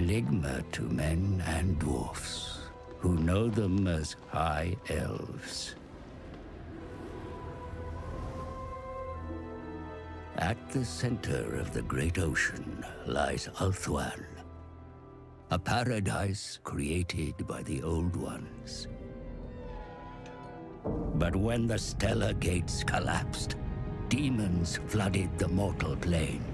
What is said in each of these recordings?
enigma to men and dwarfs, who know them as High Elves. At the center of the great ocean lies Ulthuan, a paradise created by the Old Ones. But when the stellar gates collapsed, demons flooded the mortal plane.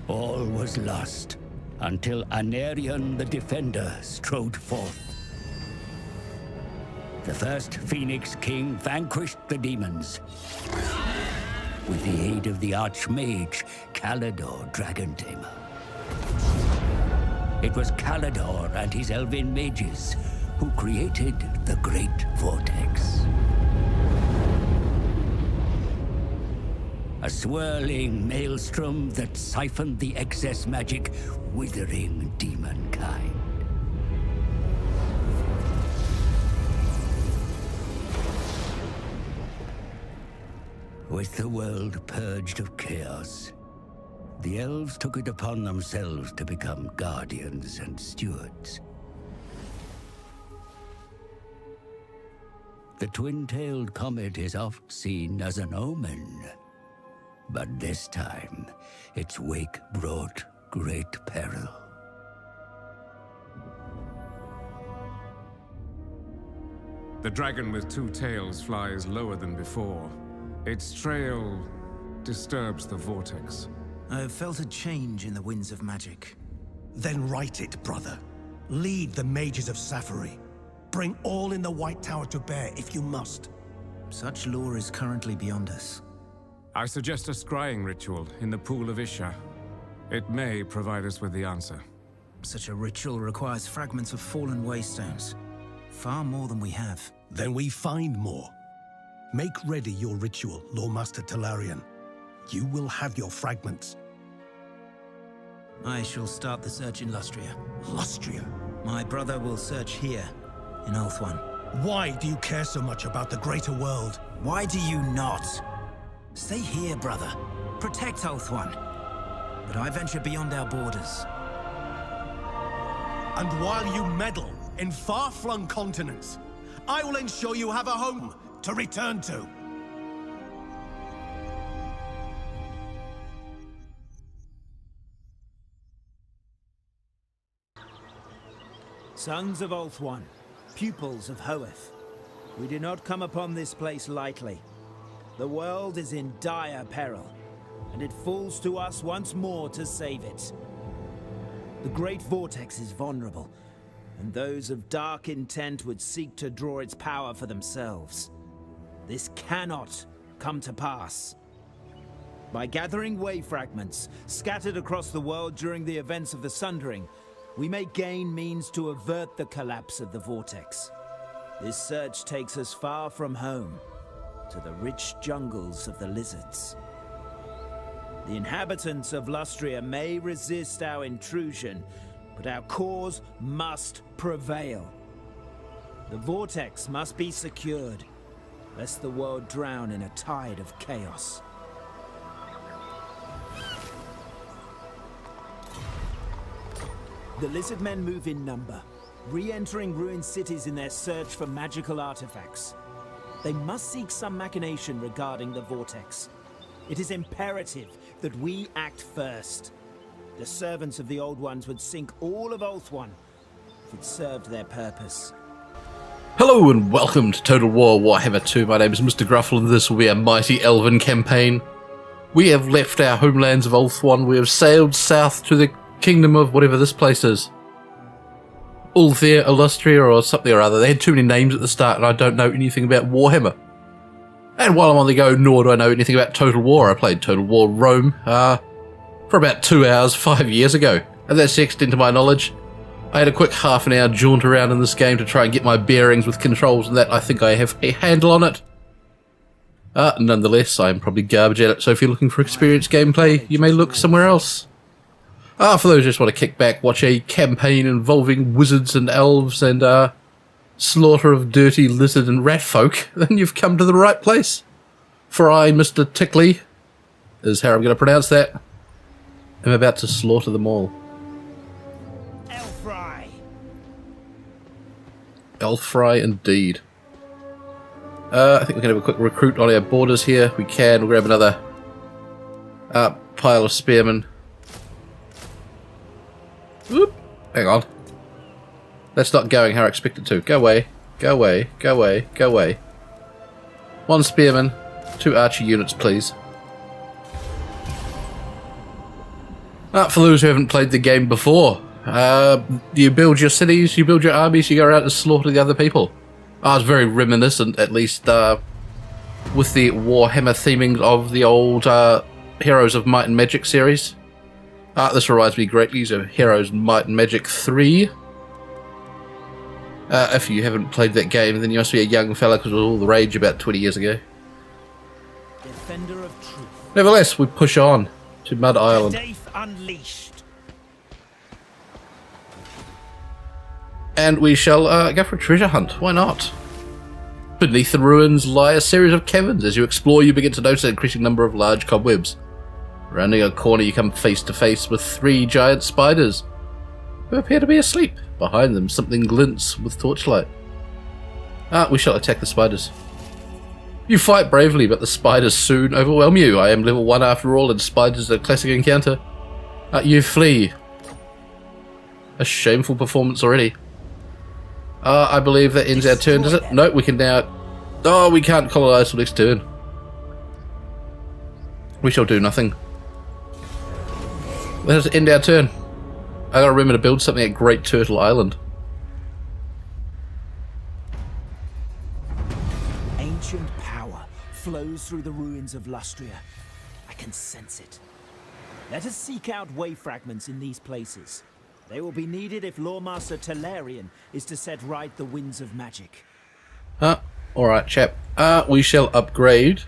All was lost until Anarion the Defender strode forth. The first Phoenix King vanquished the demons with the aid of the Archmage Calador Dragon Tamer. It was Calador and his elven mages who created the Great Vortex. A swirling maelstrom that siphoned the excess magic, withering demonkind. With the world purged of chaos, the elves took it upon themselves to become guardians and stewards. The twin-tailed comet is oft seen as an omen, but this time its wake brought great peril. The dragon with two tails flies lower than before. Its trail disturbs the vortex. I have felt a change in the winds of magic. Then write it, brother. Lead the mages of Safari. Bring all in the White Tower to bear if you must. Such lore is currently beyond us. I suggest a scrying ritual in the Pool of Isha. It may provide us with the answer. Such a ritual requires fragments of fallen waystones. Far more than we have. Then we find more. Make ready your ritual, Lawmaster Talarian. You will have your fragments. I shall start the search in Lustria. Lustria? My brother will search here, in Ulthuan. Why do you care so much about the greater world? Why do you not? Stay here, brother. Protect Ulthuan. But I venture beyond our borders. And while you meddle in far-flung continents, I will ensure you have a home to return to. Sons of Ulthuan, pupils of Hoeth, we do not come upon this place lightly. The world is in dire peril, and it falls to us once more to save it. The Great Vortex is vulnerable, and those of dark intent would seek to draw its power for themselves. This cannot come to pass. By gathering way fragments scattered across the world during the events of the Sundering, we may gain means to avert the collapse of the Vortex. This search takes us far from home, to the rich jungles of the lizards. The inhabitants of Lustria may resist our intrusion, but our cause must prevail. The Vortex must be secured, lest the world drown in a tide of chaos. The lizard men move in number, re-entering ruined cities in their search for magical artifacts. They must seek some machination regarding the Vortex. It is imperative that we act first. The servants of the Old Ones would sink all of Ulthuan if it served their purpose. Hello and welcome to Total War Warhammer 2. My name is Mr. Gruffle and this will be a mighty elven campaign. We have left our homelands of Ulthuan. We have sailed south to the kingdom of whatever this place is. Ulthir, Illustria or something or other. They had too many names at the start and I don't know anything about Warhammer. And while I'm on the go, nor do I know anything about Total War. I played Total War Rome for about 2 hours 5 years ago. And that's the extent of my knowledge. I had a quick half an hour jaunt around in this game to try and get my bearings with controls and that. I think I have a handle on it. Nonetheless, I'm probably garbage at it, so if you're looking for experienced gameplay, you may look somewhere else. For those who just want to kick back, watch a campaign involving wizards and elves and slaughter of dirty lizard and rat folk, then you've come to the right place. For I, Mr. Tickley, is how I'm going to pronounce that, am about to slaughter them all. Elfry indeed. I think we can have a quick recruit on our borders here. We can. We'll grab another pile of spearmen. Whoop. Hang on. That's not going how I expect it to. Go away. Go away. Go away. Go away. 1 spearman. 2 archer units, please. For those who haven't played the game before, you build your cities, you build your armies, you go around and slaughter the other people. It's very reminiscent, at least, with the Warhammer theming of the old Heroes of Might and Magic series. This reminds me greatly of Heroes Might and Magic 3. If you haven't played that game, then you must be a young fella because it was all the rage about 20 years ago. Defender of truth. Nevertheless, we push on to Mud Island. Unleashed. And we shall go for a treasure hunt. Why not? Beneath the ruins lie a series of caverns. As you explore, you begin to notice an increasing number of large cobwebs. Rounding a corner, you come face to face with 3 giant spiders, who appear to be asleep. Behind them, something glints with torchlight. We shall attack the spiders. You fight bravely, but the spiders soon overwhelm you. I am level 1 after all, and spiders are a classic encounter. You flee. A shameful performance already. I believe that ends our turn, does it? No, we can now... Oh, we can't colonize till next turn. We shall do nothing. Let us end our turn. I gotta remember to build something at Great Turtle Island. Ancient power flows through the ruins of Lustria. I can sense it. Let us seek out way fragments in these places. They will be needed if Lawmaster Talarian is to set right the winds of magic. Alright, chap. We shall upgrade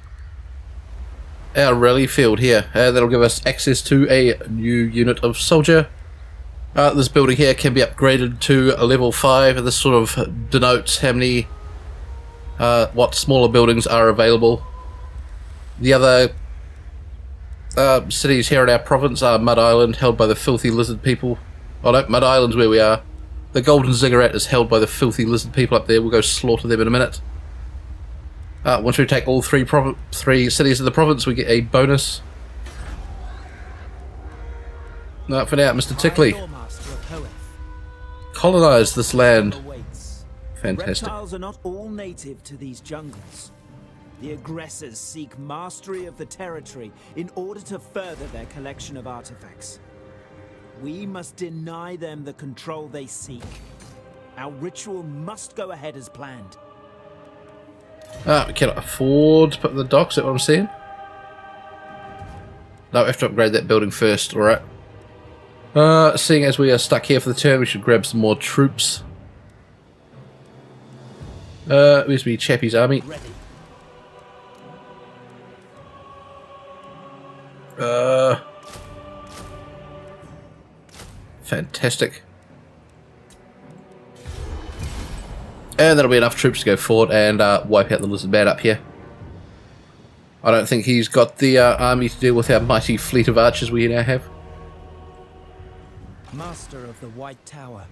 our rally field here. That'll give us access to a new unit of soldier. This building here can be upgraded to a level 5, and this sort of denotes how many, what smaller buildings are available. The other cities here in our province are Mud Island, held by the filthy lizard people. Oh no, Mud Island's where we are. The Golden Ziggurat is held by the filthy lizard people up there. We'll go slaughter them in a minute. Once we take all 3 cities of the province, we get a bonus. No, for now, Mr. Tickley. Colonize this land. Fantastic. Reptiles are not all native to these jungles. The aggressors seek mastery of the territory in order to further their collection of artifacts. We must deny them the control they seek. Our ritual must go ahead as planned. We cannot afford to put the docks, is that what I'm saying? No, we have to upgrade that building first, alright. Seeing as we are stuck here for the turn, we should grab some more troops. Where's me Chappie's army? Fantastic. And that'll be enough troops to go forward and wipe out the lizard man up here. I don't think he's got the army to deal with our mighty fleet of archers we now have. Master of the White Tower.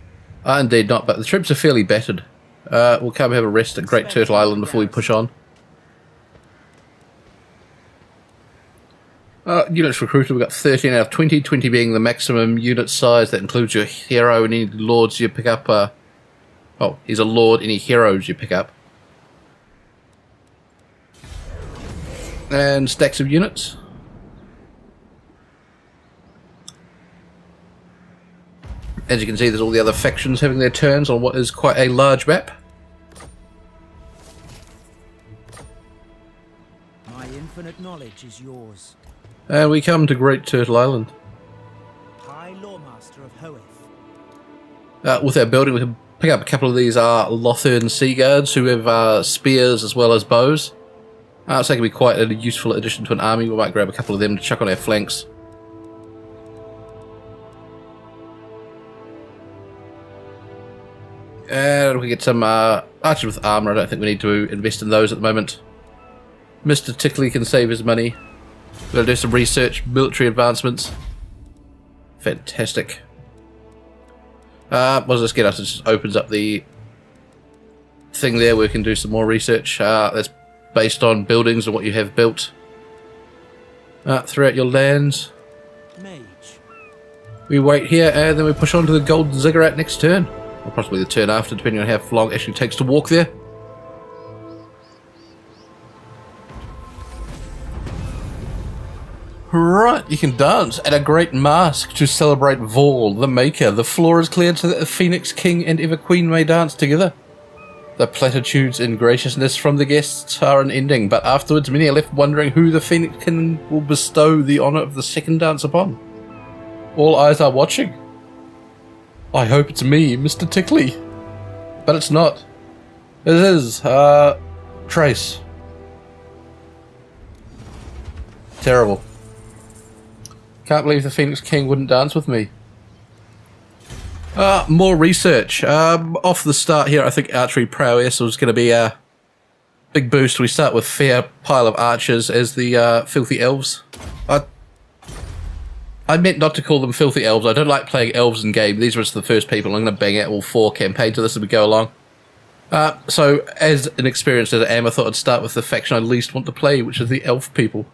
Indeed not, but the troops are fairly battered. We'll come have a rest at Great Turtle Island before we push on. Units recruited, we've got 13 out of 20, 20 being the maximum unit size. That includes your hero and any lords you pick up. Oh, he's a lord, any heroes you pick up. And stacks of units. As you can see, there's all the other factions having their turns on what is quite a large map. My infinite knowledge is yours. And we come to Great Turtle Island. High Lawmaster of Hoeth. With our building, we can pick up a couple of these Lothern Sea Guards who have spears as well as bows. So they can be quite a useful addition to an army. We might grab a couple of them to chuck on our flanks. And we get some archers with armour. I don't think we need to invest in those at the moment. Mr. Tickley can save his money. We're going to do some research, military advancements. Fantastic. What does this get us? It just opens up the thing there where we can do some more research. That's based on buildings and what you have built throughout your lands. Mage. We wait here and then we push on to the gold ziggurat next turn. Or possibly the turn after, depending on how long it actually takes to walk there. Right, you can dance at a great mask to celebrate Vaul, the Maker. The floor is cleared so that the Phoenix King and Ever Queen may dance together. The platitudes and graciousness from the guests are unending, but afterwards many are left wondering who the Phoenix King will bestow the honour of the second dance upon. All eyes are watching. I hope it's me, Mr. Tickley. But it's not. It is, Trace. Terrible. Can't believe the Phoenix King wouldn't dance with me. More research. Off the start here, I think archery prowess was going to be a big boost. We start with fair pile of archers as the filthy elves. I meant not to call them filthy elves. I don't like playing elves in game. These were just the first people. I'm going to bang out all 4 campaigns of this as we go along. So, as inexperienced as I am, I thought I'd start with the faction I least want to play, which is the elf people.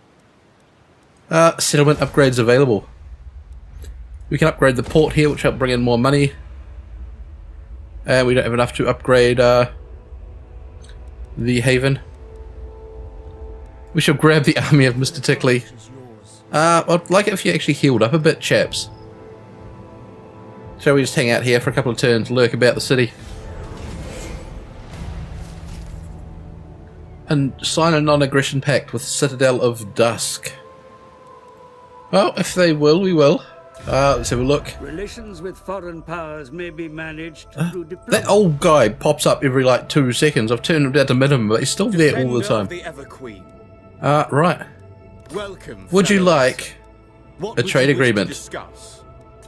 Settlement upgrades available. We can upgrade the port here, which help bring in more money. And we don't have enough to upgrade the haven. We shall grab the army of Mr. Tickley. I'd like it if you actually healed up a bit, chaps. Shall we just hang out here for a couple of turns, lurk about the city? And sign a non-aggression pact with Citadel of Dusk. Well, if they will, we will. Let's have a look. Relations with foreign powers may be managed through diplomacy. That old guy pops up every like 2 seconds. I've turned him down to minimum, but he's still there all the time. The Ever Queen. Right. Welcome. Would you fellows. like What a would trade you wish to agreement? discuss?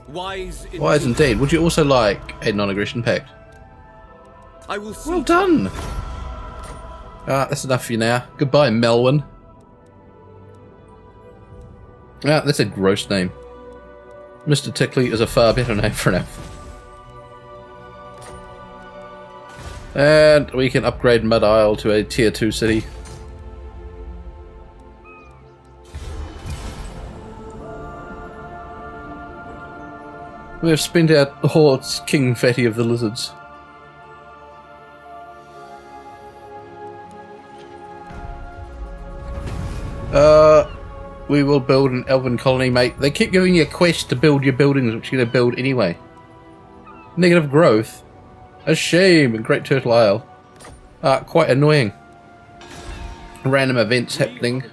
Wise indeed. Would you also like a non-aggression pact? I will see. Well done. That's enough for you now. Goodbye, Melwyn. That's a gross name. Mr. Tickley is a far better name for an elf. And we can upgrade Mud Isle to a tier 2 city. We have spent our hordes King Fatty of the Lizards. We will build an elven colony, mate. They keep giving you a quest to build your buildings, which you're going to build anyway. Negative growth. A shame in Great Turtle Isle. Quite annoying. Random events happening.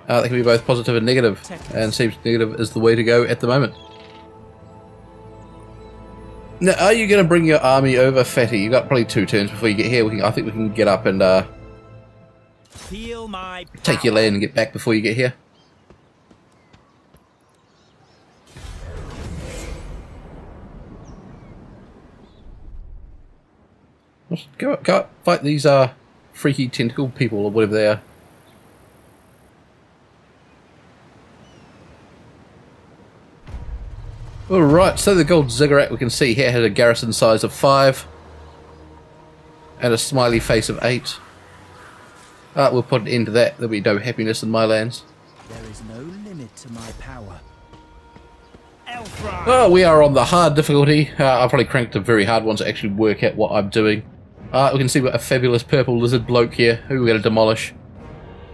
They can be both positive and negative, and seems negative is the way to go at the moment. Now, are you going to bring your army over, Fatty? You've got probably 2 turns before you get here. I think we can get up and Feel my power. take your land and get back before you get here. Let's go up, fight these freaky tentacle people or whatever they are. Alright, so the gold ziggurat we can see here has a garrison size of 5 and a smiley face of 8. We'll put an end to that. There'll be no happiness in my lands. There is no limit to my power. Oh, we are on the hard difficulty. I'll probably crank the very hard ones to actually work out what I'm doing. We can see a fabulous purple lizard bloke here who we're going to demolish.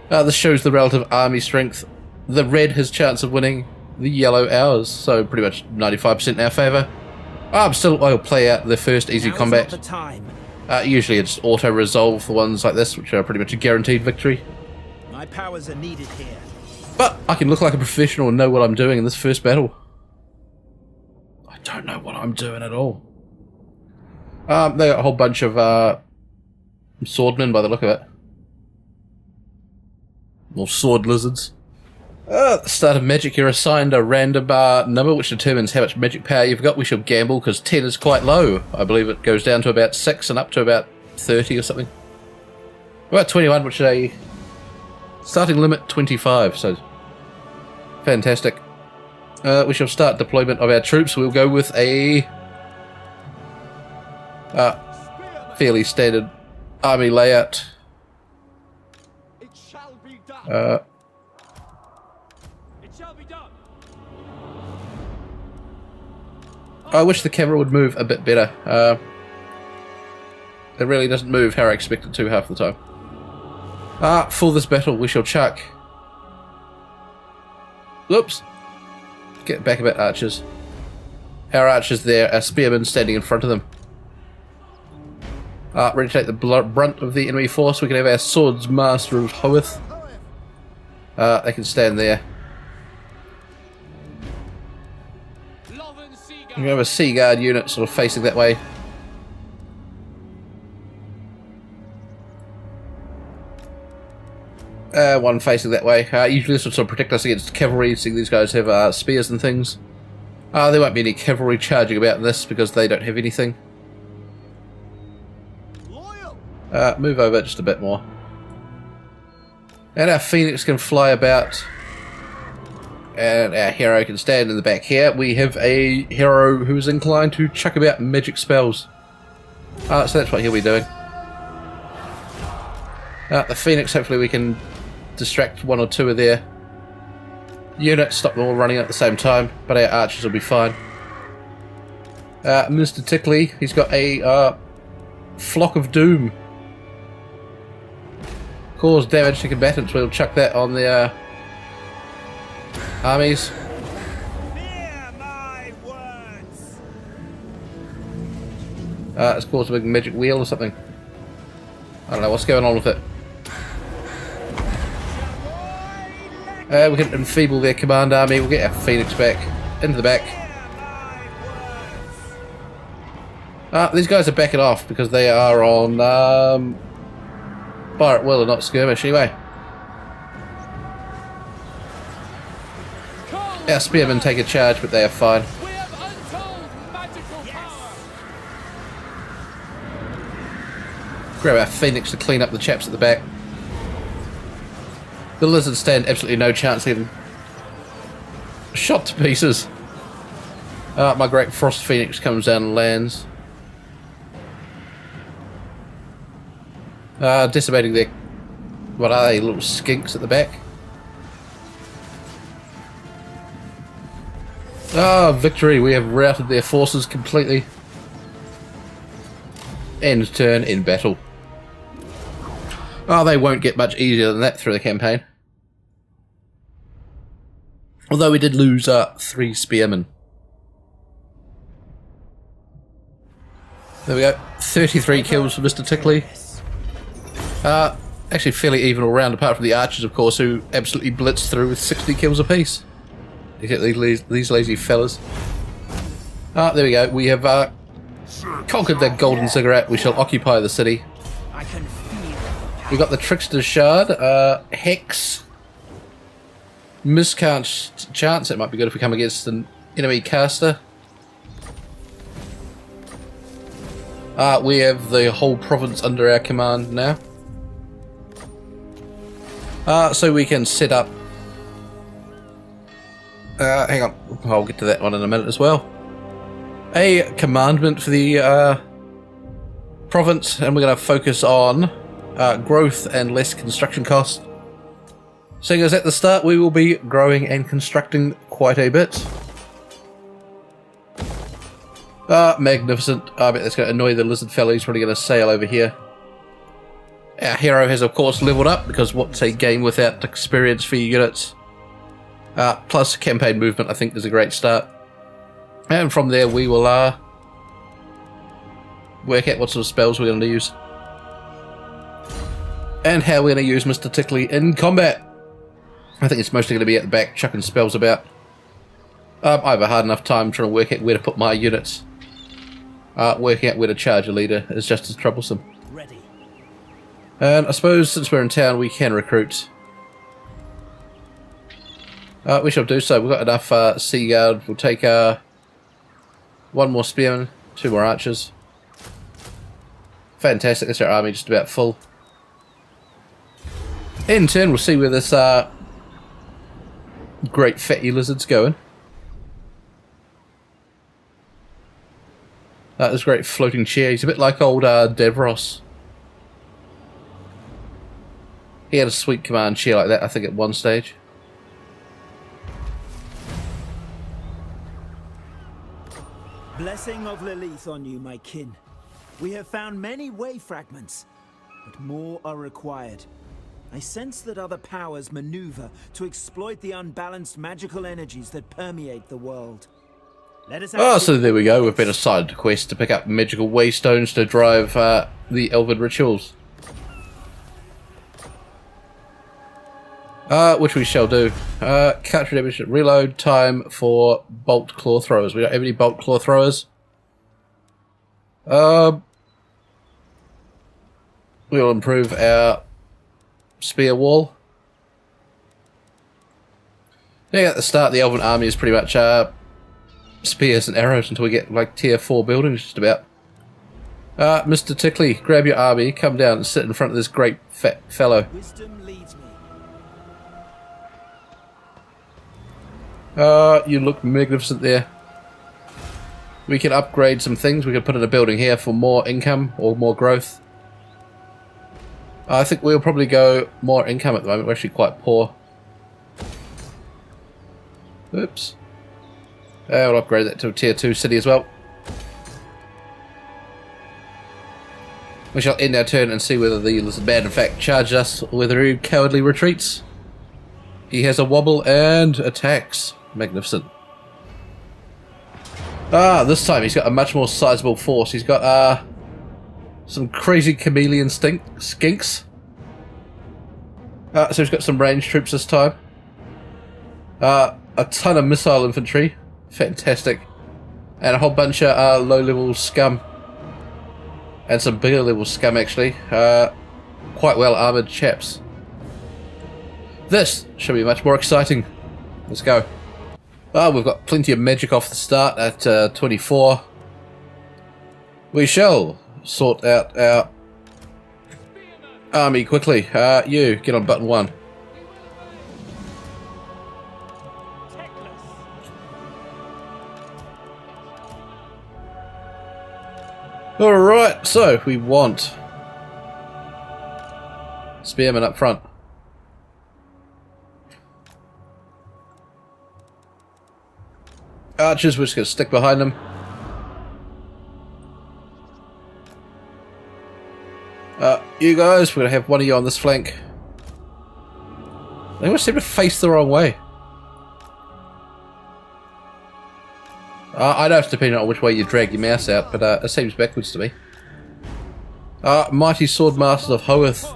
This shows the relative army strength. The red has chance of winning. The yellow ours, so pretty much 95% in our favour. I'll play out the first easy combat. Now's not the time. Usually it's auto-resolve for ones like this, which are pretty much a guaranteed victory. My powers are needed here. But I can look like a professional and know what I'm doing in this first battle. I don't know what I'm doing at all. They got a whole bunch of swordmen by the look of it. Or sword lizards. At the start of magic, you're assigned a random number which determines how much magic power you've got. We shall gamble because 10 is quite low. I believe it goes down to about 6 and up to about 30 or something. About 21, which is a starting limit 25, so fantastic. We shall start deployment of our troops. We'll go with a fairly standard army layout. It shall be done. It shall be done. I wish the camera would move a bit better. It really doesn't move how I expect it to half the time. For this battle we shall chuck... Whoops. Get back a bit, archers. Our archers there are spearmen standing in front of them. Ready to take the brunt of the enemy force. We can have our swords master of Hoeth. They can stand there. We have a Sea Guard unit sort of facing that way. One facing that way. Usually this would sort of protect us against cavalry, seeing these guys have spears and things. There won't be any cavalry charging about in this because they don't have anything. Move over just a bit more. And our Phoenix can fly about. And our hero can stand in the back here. We have a hero who is inclined to chuck about magic spells. So that's what he'll be doing. The Phoenix, hopefully we can distract one or two of their units, stop them all running at the same time, but our archers will be fine. Mr. Tickley, he's got a Flock of Doom. Cause damage to combatants, we'll chuck that on the armies. Hear my words. It's caused a big magic wheel or something. I don't know what's going on with it. We can enfeeble their command army. We'll get our Phoenix back into the back. These guys are backing off because they are on fire at will and not skirmish anyway. Our spearmen take a charge, but they are fine. We have untold magical power. Grab our Phoenix to clean up the chaps at the back. The lizards stand absolutely no chance getting shot to pieces. My great Frost Phoenix comes down and lands. Decimating their... what are they, little skinks at the back? Victory! We have routed their forces completely. End turn in battle. They won't get much easier than that through the campaign. Although we did lose 3 spearmen. There we go. 33 kills for Mr. Tickley. Actually fairly even all round, apart from the archers, of course, who absolutely blitzed through with 60 kills apiece. You get these lazy fellas. There we go. We have conquered that golden cigarette. We shall occupy the city. I can feel We got the Trickster's Shard, Hex, Miscast Chance. It might be good if we come against an enemy caster. We have the whole province under our command now. So we can set up... hang on, I'll get to that one in a minute as well. A commandment for the province, and we're going to focus on growth and less construction costs. Seeing as at the start we will be growing and constructing quite a bit. Magnificent. I bet that's going to annoy the lizard fella. He's probably going to sail over here. Our hero has of course leveled up, because what's a game without experience for your units? Plus campaign movement I think is a great start. And from there we will work out what sort of spells we're going to use. And how we're going to use Mr. Tickley in combat. I think it's mostly going to be at the back chucking spells about. I have a hard enough time trying to work out where to put my units. Working out where to charge a leader is just as troublesome. ready. And I suppose since we're in town we can recruit. We shall do so. We've got enough Sea Guard. We'll take one more Spearman, 2 more Archers. Fantastic, that's our army just about full. In turn we'll see where this great fatty lizard's going. This great floating chair. He's a bit like old Devros. He had a sweet command chair like that, I think, at one stage. Blessing of Lilith on you, my kin. We have found many way fragments, but more are required. I sense that other powers maneuver to exploit the unbalanced magical energies that permeate the world. Let us So there we go. We've been assigned a quest to pick up magical waystones to drive the elven rituals. Which we shall do. Cartridge damage, reload time for bolt claw throwers. We don't have any bolt claw throwers. We'll improve our spear wall. Yeah, at the start, the elven army is pretty much spears and arrows until we get like tier 4 buildings, just about. Mr. Tickley, grab your army, come down and sit in front of this great fat fellow. Wisdom leads me. You look magnificent there. We can upgrade some things. We can put in a building here for more income or more growth. I think we'll probably go more income at the moment. We're actually quite poor. Oops. We'll upgrade that to a tier 2 city as well. We shall end our turn and see whether the lizard man in fact charges us or whether he cowardly retreats. He has a wobble and attacks. Magnificent. This time he's got a much more sizable force. He's got some crazy chameleon skinks. So he's got some range troops this time. A ton of missile infantry. Fantastic. And a whole bunch of low-level scum. And some bigger level scum, actually. Quite well armoured chaps. This should be much more exciting. Let's go. We've got plenty of magic off the start at 24. We shall sort out our army quickly. You, get on button 1. Alright, so we want spearmen up front. Archers, we're just going to stick behind them. You guys, we're going to have one of you on this flank. They always seem to face the wrong way. I know it's depending on which way you drag your mouse out, but it seems backwards to me. Mighty Swordmasters of Hoeth.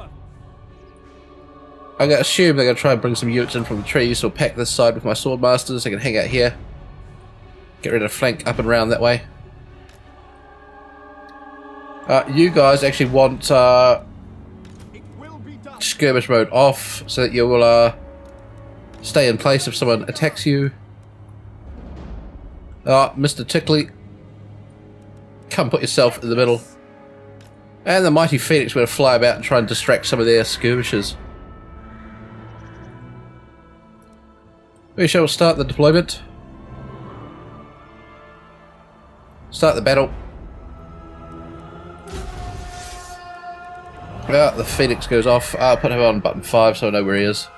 I'm going to assume they're going to try and bring some units in from the trees, so I'll pack this side with my Swordmasters. They can hang out here. Get rid of flank up and round that way. You guys actually want skirmish mode off so that you will stay in place if someone attacks you. Mr. Tickley, come put yourself in the middle. And the mighty Phoenix will fly about and try and distract some of their skirmishers. We shall start the deployment. Start the battle. The Phoenix goes off. I'll put him on button 5 so I know where he is.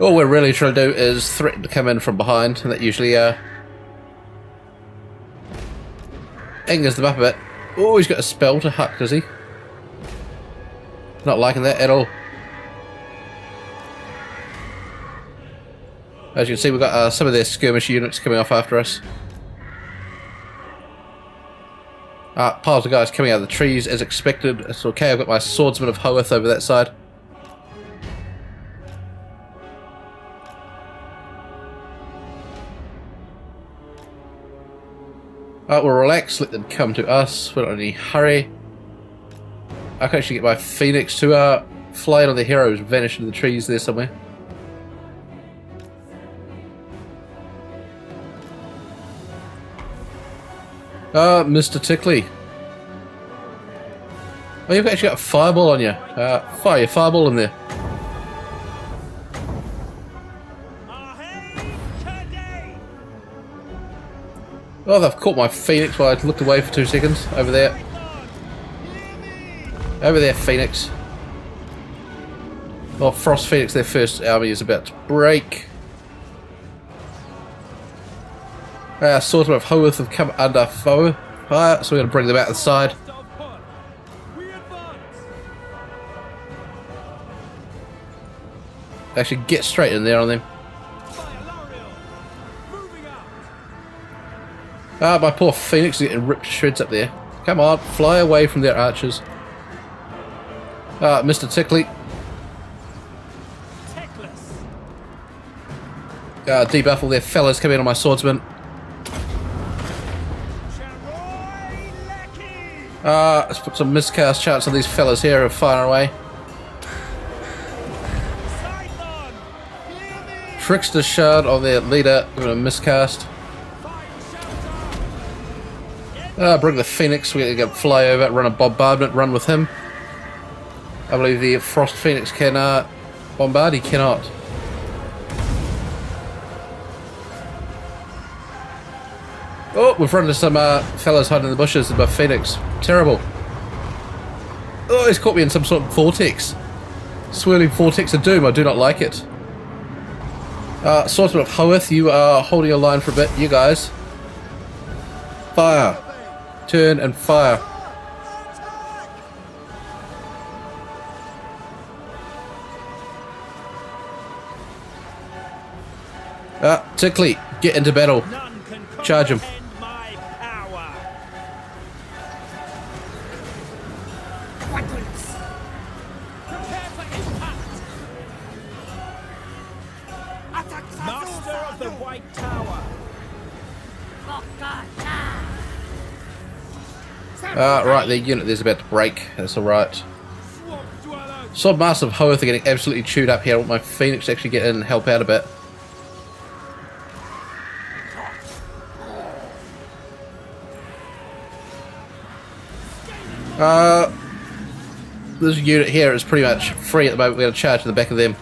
All we're really trying to do is threaten to come in from behind, and that usually angers them up a bit. Oh, he's got a spell to huck, does he? Not liking that at all. As you can see, we've got some of their skirmish units coming off after us. Piles of guys coming out of the trees as expected. It's okay, I've got my Swordsman of Hoeth over that side. We'll relax, let them come to us. We're not in any hurry. I can actually get my Phoenix to fly in on the heroes, vanish into the trees there somewhere. Mr. Tickley. Oh, you've actually got a fireball on you. Fire your fireball in there. Oh, they've caught my Phoenix while I looked away for 2 seconds. Over there. Over there, Phoenix. Well, Frost Phoenix, their first army is about to break. Swordsmen of Hoeth have come under fire, so we're going to bring them out to the side. Actually, get straight in there on them. My poor Phoenix is getting ripped to shreds up there. Come on, fly away from their archers. Mr. Tickley. Debuff all their fellas, come in on my swordsman. Let's put some miscast charts on these fellas here who are firing away. Trickster shard on their leader, I'm going to miscast. Bring the Phoenix, we're going to fly over, run a bombardment, run with him. I believe the Frost Phoenix can bombard, he cannot. Oh, we've run into some fellas hiding in the bushes above Phoenix. Terrible. Oh, he's caught me in some sort of vortex. Swirling vortex of doom, I do not like it. Swordsman of Hoeth, you are holding your line for a bit, you guys. Fire. Turn and fire. Tickley, get into battle. Charge him. Master of the White Tower. Right, the unit there's about to break. That's alright. Swordmaster of Hoeth are getting absolutely chewed up here. I want my Phoenix to actually get in and help out a bit. This unit here is pretty much free at the moment. We're going to charge to the back of them.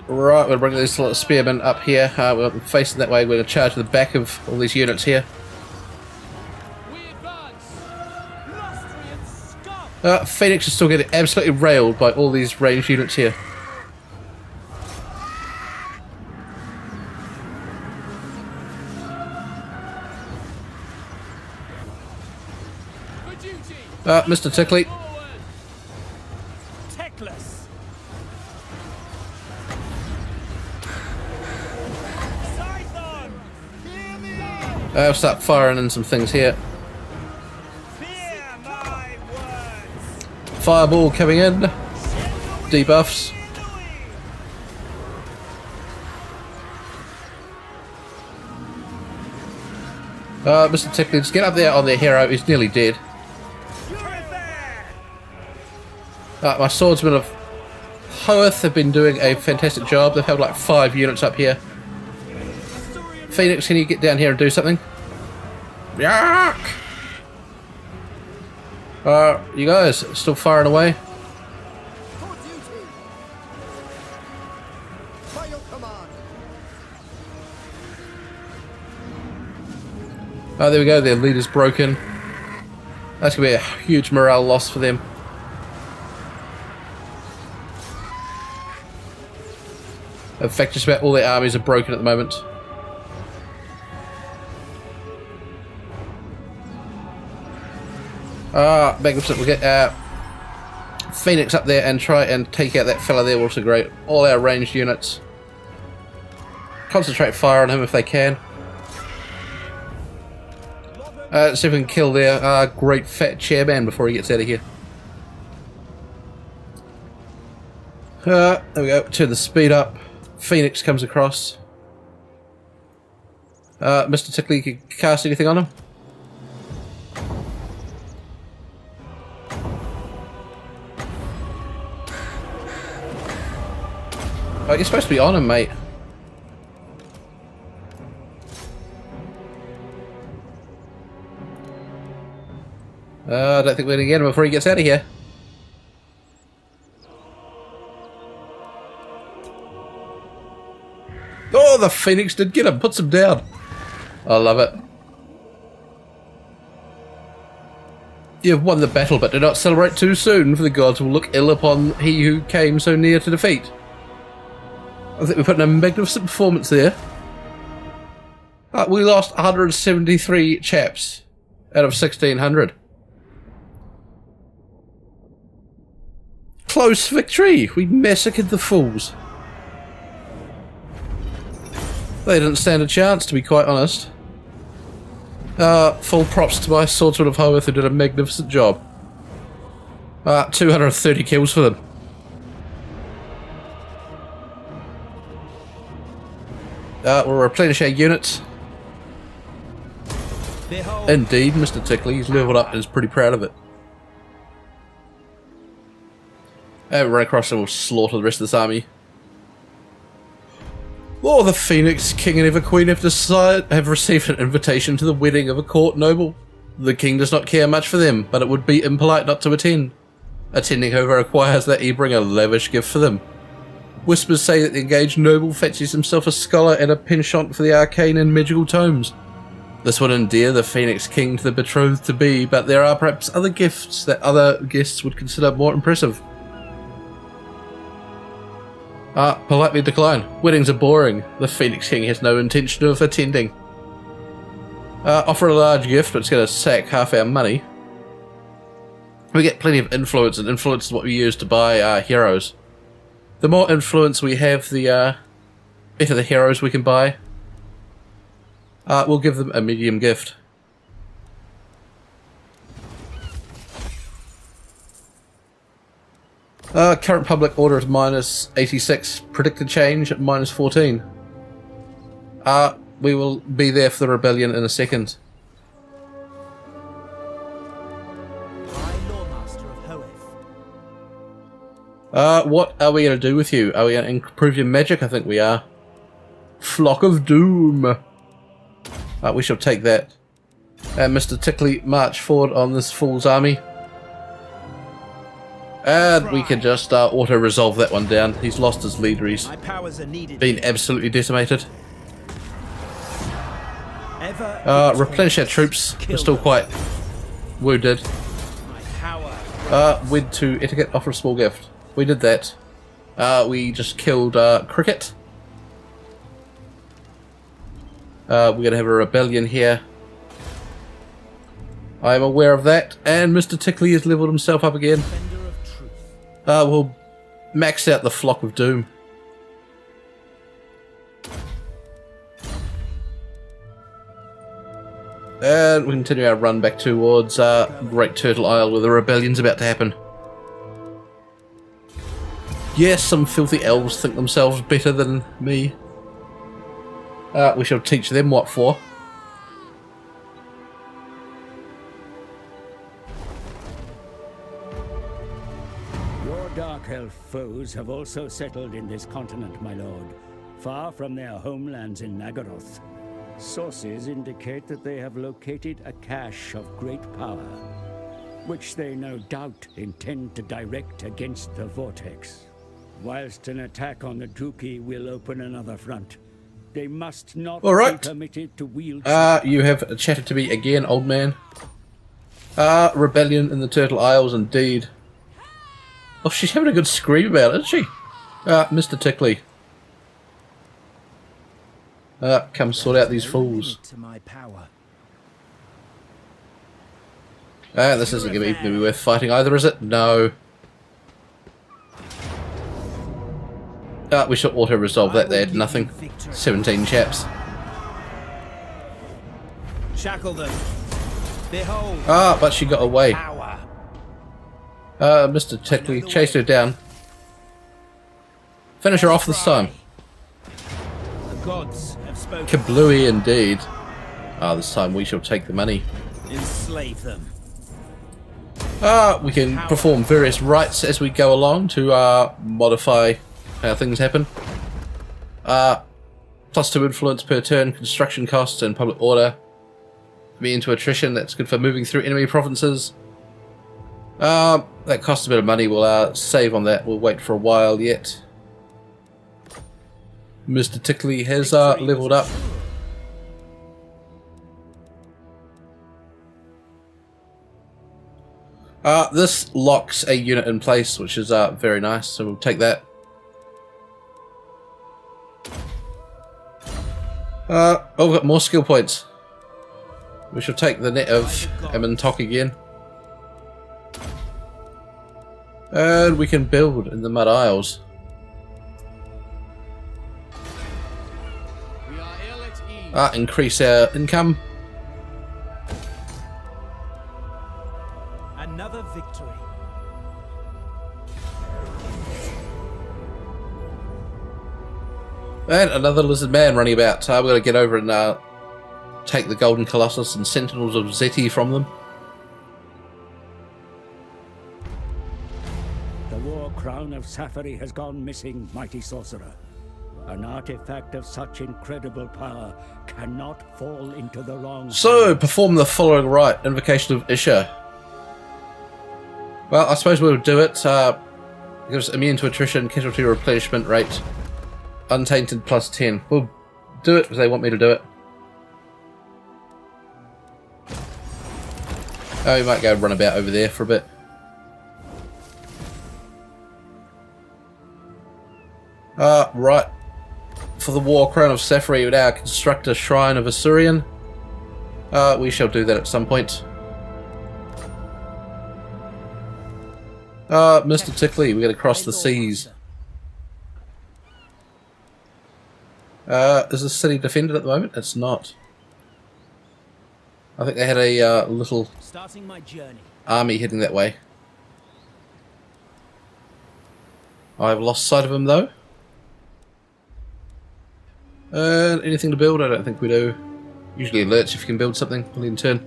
Right, we're bringing these little spearmen up here. We're facing that way. We're going to charge to the back of all these units here. Phoenix is still getting absolutely railed by all these ranged units here. Mr. Tickley. I'll start firing in some things here. Fireball coming in. Debuffs. Mr. Tickley, just get up there on their hero. He's nearly dead. My swordsmen of Hoeth have been doing a fantastic job. They've held like 5 units up here. Phoenix, can you get down here and do something? Yuck! You guys still firing away? Oh, there we go. Their leader's broken. That's gonna be a huge morale loss for them. In fact, just about all their armies are broken at the moment. Magnificent. We'll get Phoenix up there and try and take out that fella there. Also great. All our ranged units. Concentrate fire on him if they can. See if we can kill their great fat chairman before he gets out of here. There we go. Turn the speed up. Phoenix comes across. Mr. Tickley, you can cast anything on him? Oh, you're supposed to be on him, mate. I don't think we're going to get him before he gets out of here. Oh, the Phoenix did get him. Puts him down. I love it. You have won the battle, but do not celebrate too soon, for the gods will look ill upon he who came so near to defeat. I think we put in a magnificent performance there. We lost 173 chaps out of 1600. Close victory! We massacred the fools. They didn't stand a chance, to be quite honest. Full props to my Swordsman of Hoeth, who did a magnificent job. 230 kills for them. We'll replenish our units. Behold. Indeed, Mr. Tickley, he's leveled up and is pretty proud of it. We'll run across and we'll slaughter the rest of this army. Oh, the Phoenix King and Ever Queen have received an invitation to the wedding of a court noble. The king does not care much for them, but it would be impolite not to attend. Attending, however, requires that he bring a lavish gift for them. Whispers say that the engaged noble fancies himself a scholar and a penchant for the arcane and magical tomes. This would endear the Phoenix King to the betrothed-to-be, but there are perhaps other gifts that other guests would consider more impressive. Politely decline. Weddings are boring. The Phoenix King has no intention of attending. Offer a large gift, but it's going to sack half our money. We get plenty of influence, and influence is what we use to buy heroes. The more influence we have, the better the heroes we can buy. We'll give them a medium gift. Current public order is minus 86. Predicted change at minus 14. We will be there for the rebellion in a second. High Lawmaster of Hoeth. What are we going to do with you? Are we going to improve your magic? I think we are. Flock of Doom. We shall take that. And Mr. Tickley, march forward on this fool's army. And we can just auto-resolve that one down. He's lost his leader. He's My powers are needed. been absolutely decimated. Replenish our troops. We're still quite wounded. My power. Wed to etiquette, offer a small gift. We did that. We just killed Cricket. We're going to have a rebellion here. I am aware of that. And Mr. Tickley has leveled himself up again. Defender of truth. We'll max out the Flock of Doom. And we continue our run back towards Great Turtle Isle, where the rebellion's about to happen. Yes, some filthy elves think themselves better than me. We shall teach them what for. Your dark elf foes have also settled in this continent, my lord, far from their homelands in Nagaroth. Sources indicate that they have located a cache of great power, which they no doubt intend to direct against the Vortex. Whilst an attack on the Druki will open another front, they must not All right. be permitted to wield... You have chatted to me again, old man. Rebellion in the Turtle Isles, indeed. Oh, she's having a good scream about it, isn't she? Mr. Tickley. Come sort out these fools. To my power. This isn't going to be worth fighting either, is it? No. We shall auto-resolve that. They had nothing. 17 chaps. Shackle them. Behold. But she got away. Power. Mr. Tickley, chase her down. Finish her off this time. The gods have spoken. Kablooey indeed. This time we shall take the money. Enslave them. We can perform various rites as we go along to modify how things happen. +2 influence per turn, construction costs and public order. Immune to attrition, that's good for moving through enemy provinces. That costs a bit of money. We'll save on that. We'll wait for a while yet. Mr. Tickley has leveled up. This locks a unit in place, which is very nice, so we'll take that. Oh, we've got more skill points. We shall take the net of Amontok again. And we can build in the Mud Isles. Increase our income. Another victory. And another lizard man running about. We're going to get over and take the Golden Colossus and Sentinels of Zeti from them. The war crown of Safari has gone missing, mighty sorcerer. An artifact of such incredible power cannot fall into the wrong So, hands. perform the following rite. Invocation of Isha. Well, I suppose we'll do it. Gives immune to attrition, casualty replenishment rate. Untainted plus 10. We'll do it if they want me to do it. Oh, we might go run about over there for a bit. Right. For the War Crown of Safari, we now construct a Shrine of Assyrian. We shall do that at some point. Mr. Tickley, we're going to cross the seas. Is the city defended at the moment? It's not. I think they had a little Starting my journey. army heading that way. I've lost sight of them though. Anything to build? I don't think we do. Usually alerts if you can build something in turn.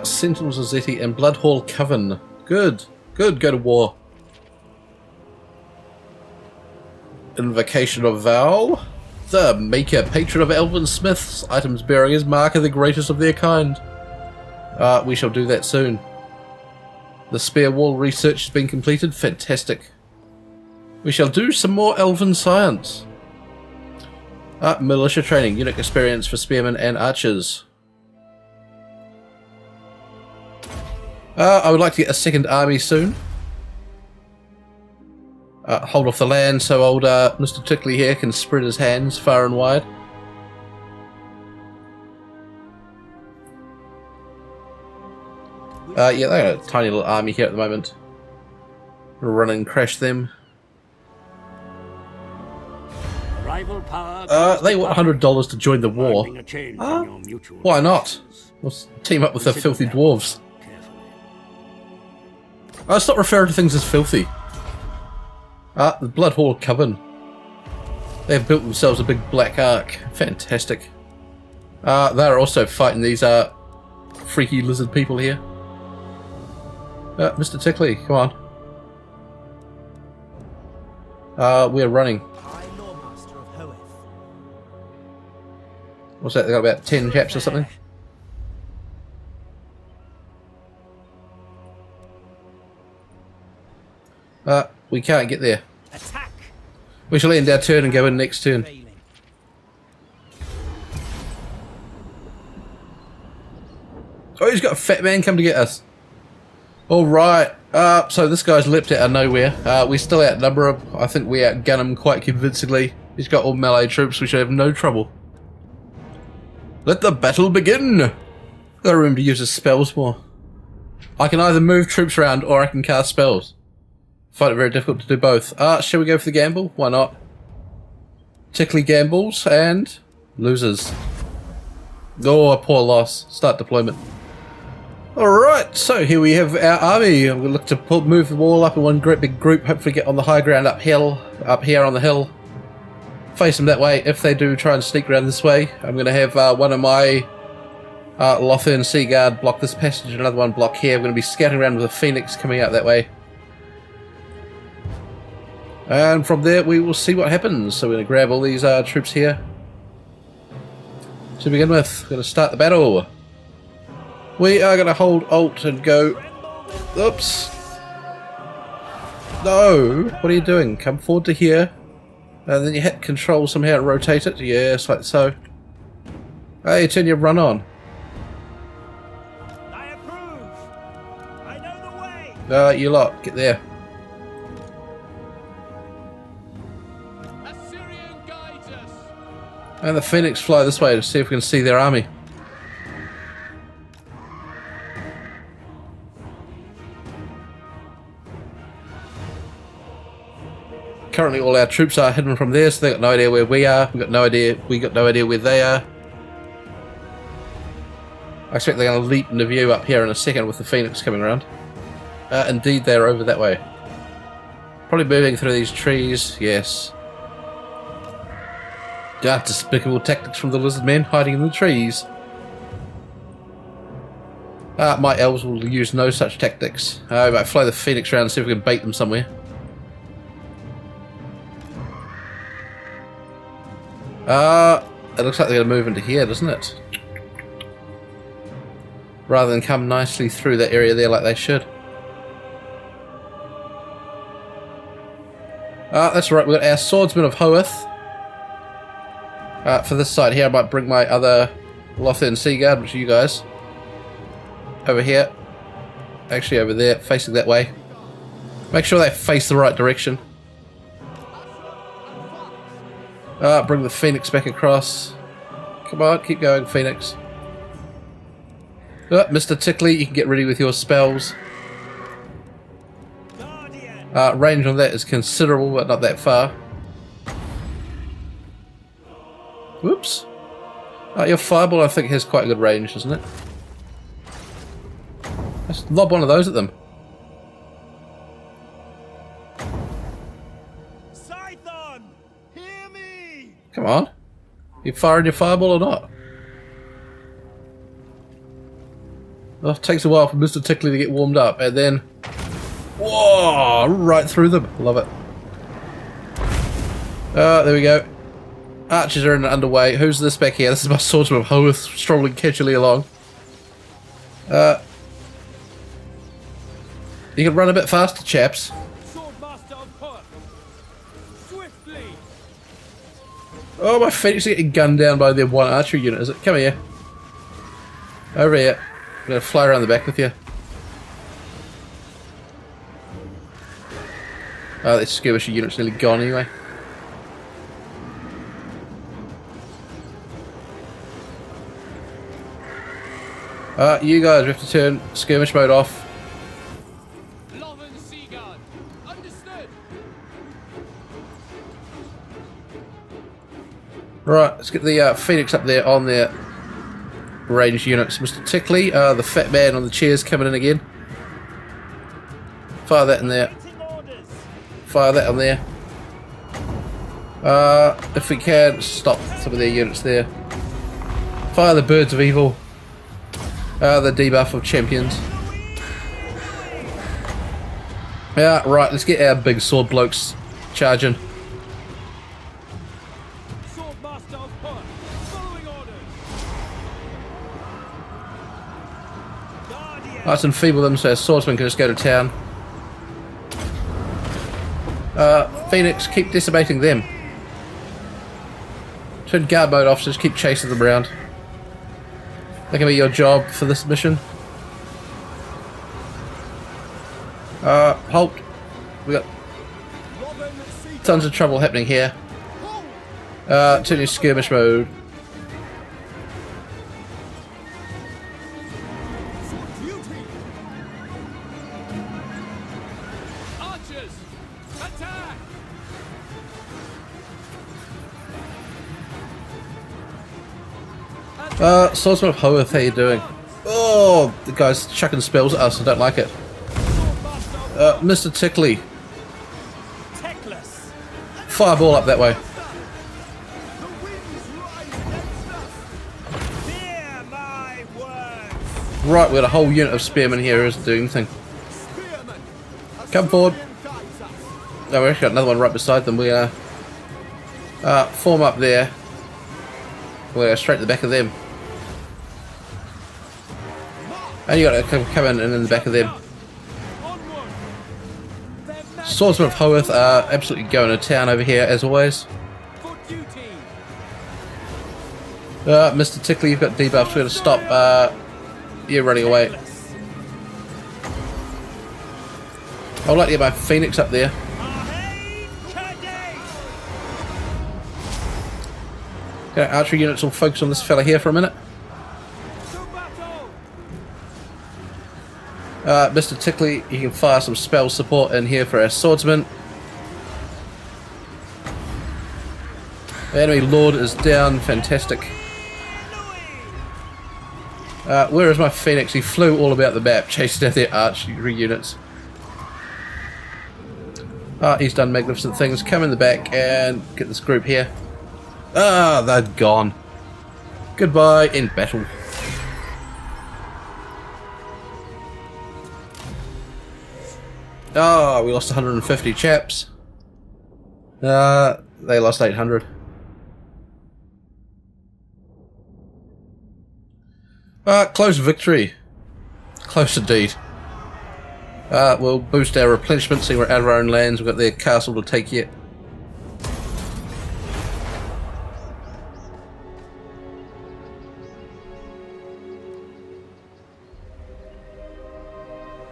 Sentinels of Zeti and Bloodhall Coven. Good. Good, go to war. Invocation of Val. The maker, patron of elven smiths. Items bearing his mark are the greatest of their kind. We shall do that soon. The spear wall research has been completed. Fantastic. We shall do some more elven science. Militia training. Unit experience for spearmen and archers. I would like to get a second army soon. Hold off the land so old Mr. Tickley here can spread his hands far and wide. Yeah, they got a tiny little army here at the moment. We'll run and crash them. Rival power They want $100 to join the war. finding a change in your mutual Why not? forces. We'll team up with the filthy Consider dwarves. that carefully. Stop referring to things as filthy. The Bloodhall Coven. They've built themselves a big black ark. Fantastic. They're also fighting these freaky lizard people here. Mr. Tickley, come on. We're running. High Lawmaster of Hoeth. What's that? They got about 10 chaps or something? We can't get there. Attack! We shall end our turn and go in next turn. Failing. Oh, he's got a fat man come to get us. Alright, so this guy's leapt out of nowhere. We still outnumber him. I think we outgun him quite convincingly. He's got all melee troops, we should have no trouble. Let the battle begin! Got room to use his spells more. I can either move troops around or I can cast spells. Find it very difficult to do both. Shall we go for the gamble? Why not? Tickly gambles and loses. Oh, a poor loss. Start deployment. Alright, so here we have our army. We'll look to move the wall up in one great big group, hopefully get on the high ground up here on the hill. Face them that way. If they do try and sneak around this way, I'm going to have one of my Lothern Sea Guard block this passage, another one block here. I'm going to be scouting around with a Phoenix coming out that way. And from there we will see what happens. So we're going to grab all these troops here. To begin with, we're going to start the battle. We are going to hold Alt and go... Oops. No! What are you doing? Come forward to here. And then you hit control somehow to rotate it. Yes, like so. Hey, turn your run on. I approve. I know the way. You lot, get there. Assyrian guides us. And the Phoenix fly this way to see if we can see their army. Currently all our troops are hidden from there, so they got no idea where we are. We got no idea where they are. I expect they're going to leap into view up here in a second with the Phoenix coming around. Indeed, they're over that way. Probably moving through these trees, yes. Despicable tactics from the lizard men hiding in the trees. My elves will use no such tactics. I might fly the Phoenix around and see if we can bait them somewhere. It looks like they're going to move into here, doesn't it? Rather than come nicely through that area there like they should. That's right, we've got our Swordsmen of Hoeth. For this side here, I might bring my other Lothian Sea Guard, which are you guys. Over here. Actually over there, facing that way. Make sure they face the right direction. Bring the Phoenix back across. Come on, keep going, Phoenix. Mr. Tickley, you can get ready with your spells. Range on that is considerable, but not that far. Whoops. Your fireball, I think, has quite a good range, doesn't it? Let's lob one of those at them. Come on. You firing your fireball or not? Oh, it takes a while for Mr. Tickley to get warmed up, and then... Whoa! Right through them. Love it. There we go. Archers are underway. Who's this back here? This is my Swordsman of Hoeth strolling casually along. You can run a bit faster, chaps. Oh, my Phoenix is getting gunned down by their one archery unit, is it? Come here. Over here. I'm going to fly around the back with you. Oh, that skirmisher unit's nearly gone anyway. You guys, we have to turn skirmish mode off. Right, let's get the Phoenix up there on their ranged units. Mr. Tickley, the fat man on the chairs coming in again. Fire that in there. Fire that on there. If we can, stop some of their units there. Fire the Birds of Evil. The debuff of champions. Yeah, right, let's get our big sword blokes charging. Let's enfeeble them so our swordsmen can just go to town. Phoenix, keep decimating them. Turn guard mode off, so just keep chasing them around. That can be your job for this mission. Halt. We got tons of trouble happening here. Turn your skirmish mode. Swordsman of Hoeth, how you doing? Oh, the guy's chucking spells at us, I don't like it. Mr. Tickley. Fireball up that way. Right, we got a whole unit of spearmen here who isn't doing anything. Come forward. No, we actually got another one right beside them. We form up there. We'll go straight to the back of them. And you got to come in the back of them. Swordsmen of Hoeth are absolutely going to town over here, as always. Mr. Tickler, you've got debuffs. We're going to stop you running away. I'd like to get my Phoenix up there. Okay, archery units will focus on this fella here for a minute. Mr. Tickler, you can fire some spell support in here for our swordsman. The enemy lord is down, fantastic. Where is my Phoenix? He flew all about the map, chasing down their archery units. He's done magnificent things. Come in the back and get this group here. They're gone. Goodbye in battle. We lost 150 chaps. They lost 800. Close victory. Close indeed. We'll boost our replenishment, seeing we're out of our own lands. We've got their castle to take yet.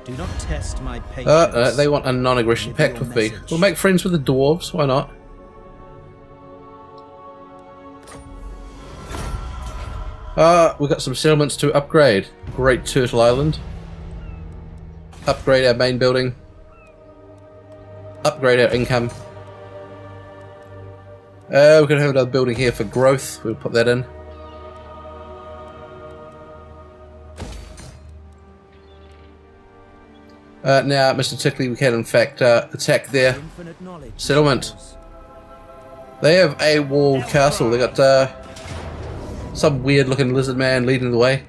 Do not test my patience. They want a non-aggression pact with me. We'll make friends with the dwarves, why not? We've got some settlements to upgrade. Great Turtle Island. Upgrade our main building. Upgrade our income. We're going to have another building here for growth. We'll put that in. Now, Mr. Tickly, we can in fact attack their settlement. They have a walled castle. They got some weird looking lizard man leading the way.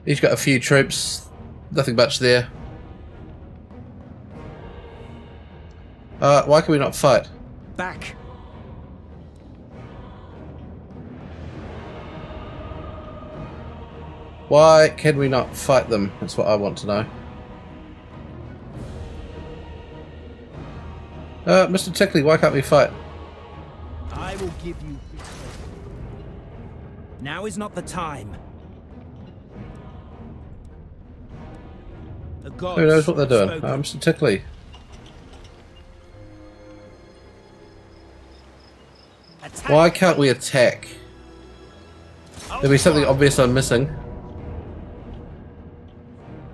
He's got a few troops. Nothing much there. Why can we not fight? Back. Why can we not fight them? That's what I want to know. Mr. Tickly, why can't we fight? I will give you victory. Now is not the time. The gods Who knows what they're doing? have spoken. Mr. Tickly. Attack. Why can't we attack? There'll be something obvious I'm missing.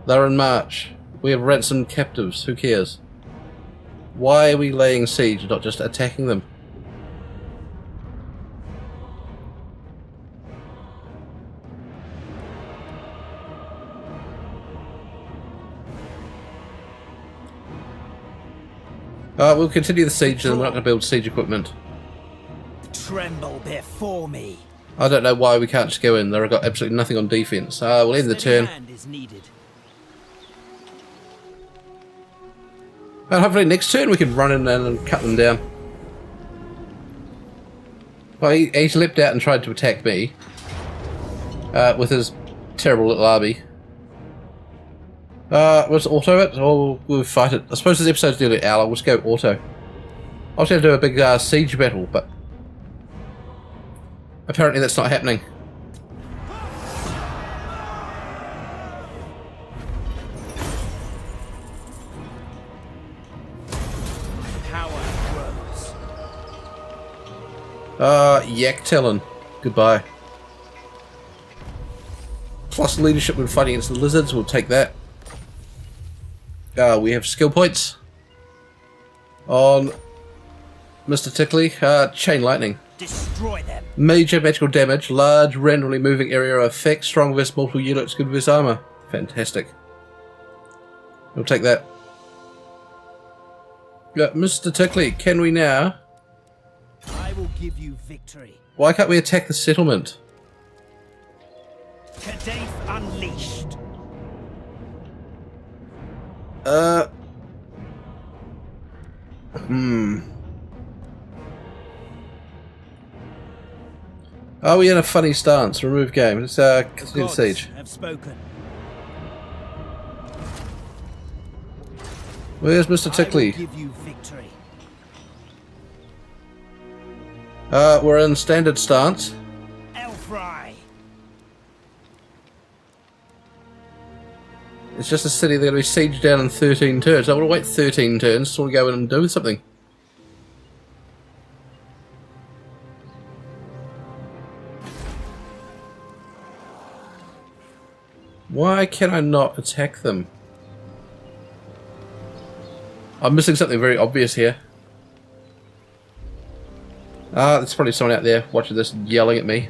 They're in march. We have ransomed captives. Who cares? Why are we laying siege, not just attacking them? We'll continue the siege and we're not going to build siege equipment. Tremble before me. I don't know why we can't just go in. They've got absolutely nothing on defense. We'll end the turn. Hand is needed. And hopefully next turn we can run in and cut them down. Well, he's leapt out and tried to attack me with his terrible little army. Let's auto it, or we'll fight it. I suppose this episode's nearly an hour. We'll just go auto. I was going to do a big siege battle, but apparently that's not happening. Yak Talon. Goodbye. Plus leadership when fighting against the lizards, we'll take that. We have skill points on Mr. Tickly. Chain Lightning. Destroy them. Major magical damage, large randomly moving area of effect, strong versus multiple units, good versus armor. Fantastic. We'll take that. Mr. Tickly, can we now? I will give you victory. Why can't we attack the settlement? Kadhaif unleashed. Are we in a funny stance? Remove game. Let's continue the siege. Have spoken. Where's Mr. Tickley? I will give you victory. We're in standard stance. Elfry. It's just a city they're going to be sieged down in 13 turns. I want to wait 13 turns so we go in and do something. Why can I not attack them? I'm missing something very obvious here. There's probably someone out there watching this yelling at me.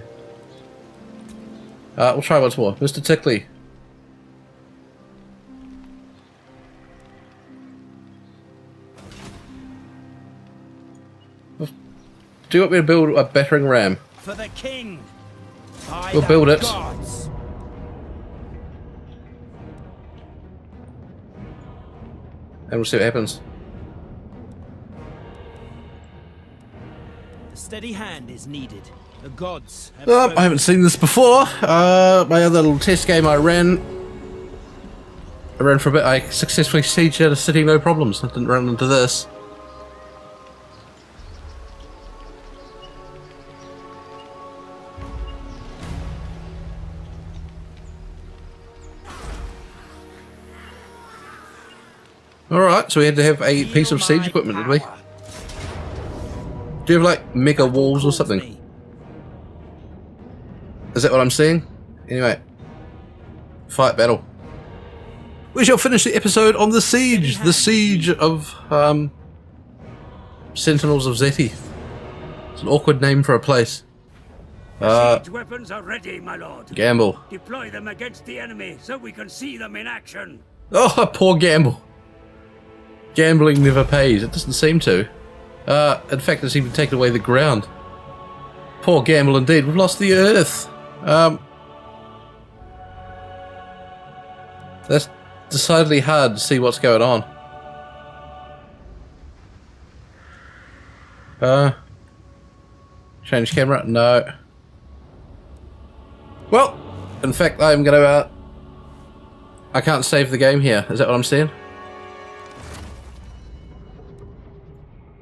We'll try once more. Mr. Tickley. Do you want me to build a battering ram? For the king. We'll build it. Gods. And we'll see what happens. A steady hand is needed. The gods have I spoken. haven't seen this before. My other little test game I ran for a bit. I successfully sieged out a city, no problems. I didn't run into this. Alright, so we had to have a piece of siege equipment, did we? Do you have like mega walls or something? Is that what I'm seeing? Anyway. Fight battle. We shall finish the episode on the siege. The siege of Sentinels of Zeti. It's an awkward name for a place. Siege weapons are ready, my lord. Gamble. Deploy them against the enemy so we can see them in action. Oh, poor Gamble. Gambling never pays. It doesn't seem to. In fact, it's even taken away the ground. Poor Gamble indeed. We've lost the earth. That's decidedly hard to see what's going on. Change camera? No. Well, in fact, I'm gonna, I can't save the game here. Is that what I'm saying?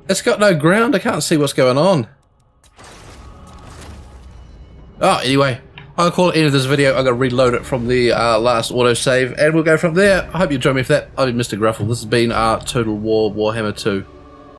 It's got no ground. I can't see what's going on. Oh, anyway. I'll call it the end of this video. I'm going to reload it from the last autosave, and we'll go from there. I hope you join me for that. I've been Mr. Gruffle. This has been Total War Warhammer 2.